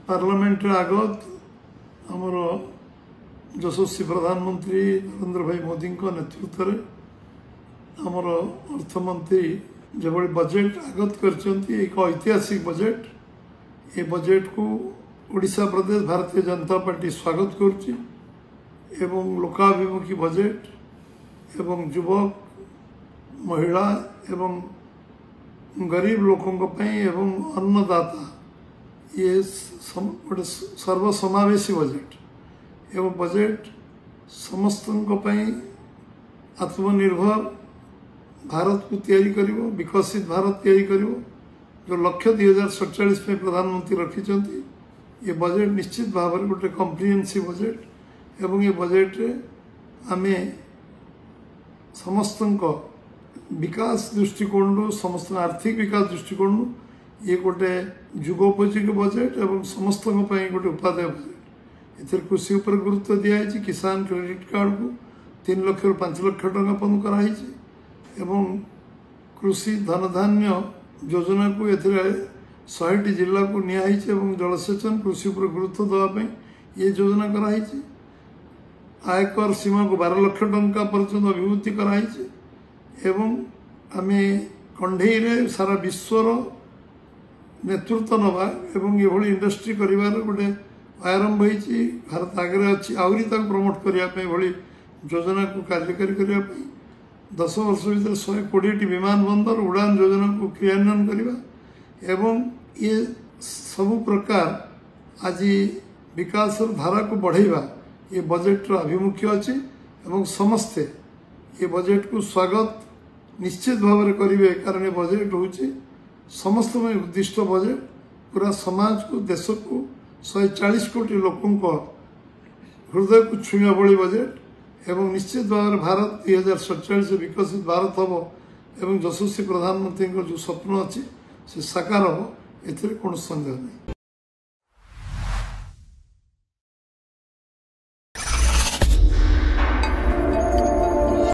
Parliament आगत आमर यशस्वी प्रधानमंत्री नरेंद्र भाई मोदी नेतृत्व में आमर अर्थमंत्री जो बजेट आगत कर एक ऐतिहासिक बजेट ये बजेट को ओडिशा प्रदेश भारतीय जनता पार्टी स्वागत करुच्ची एवं लोकाभिमुखी बजेट एवं युवक महिला एवं गरीब लोकों एवं अन्नदाता ये गोटे सर्वसमावेशी बजेट एवं बजेट समस्त आत्मनिर्भर भारत को तैयारी करिवो विकसित भारत तैयारी करिवो जो लक्ष्य 2047 में प्रधानमंत्री रखिंट ये बजेट निश्चित भाव में गोटे कम्प्रिहेन्सिव बजेट एवं ये बजेट रे आमे समस्त विकास दृष्टिकोण समस्त आर्थिक विकास दृष्टिकोण ये गोटे जुगोपयोगी बजेट एवं समस्त गोटे उपादेय बजेट एथर कृषि उपर गुरुत्व दिखाई किसान क्रेडिट कार्ड को 3 लाख ରୁ 5 लाख टका पर्यंत कराई एवं कृषि धनधान्य योजना को एथर 100टी जिला को नियाई जलसेचन कृषि उपर गुरुत्व देवाई ये योजना कराई आयकर सीमा को 12 लाख टका पर्यंत अभिवृद्धि कराई एवं आमे कंढे सारा विश्वर नेतृत्व नवा एवं ये इंडस्ट्री करिवार गोटे आरंभ होती भारत आगे अच्छी आहरी प्रमोट करने योजना को कार्यकारी करने 10 वर्ष भर 120टी विमान बंदर उड़ान योजना को क्रियान्वयन करवा एवं ये सब प्रकार आज विकास धारा को बढ़ेवा ये बजेट आभिमुख्य अच्छी एवं समस्ते ये बजेट को स्वागत निश्चित भाव में करेंगे कारण ये बजेट हूँ समस्त में उद्दिष्ट बजेट पूरा समाज को देश को 140 कोटी लोकों को हृदय को छुआ भली बजेट एवं निश्चित भाव में भारत 2047 विकसित भारत हम एवं यशस्वी प्रधानमंत्री जो स्वप्न अच्छी से साकार हम ए कौन संदेह नहीं।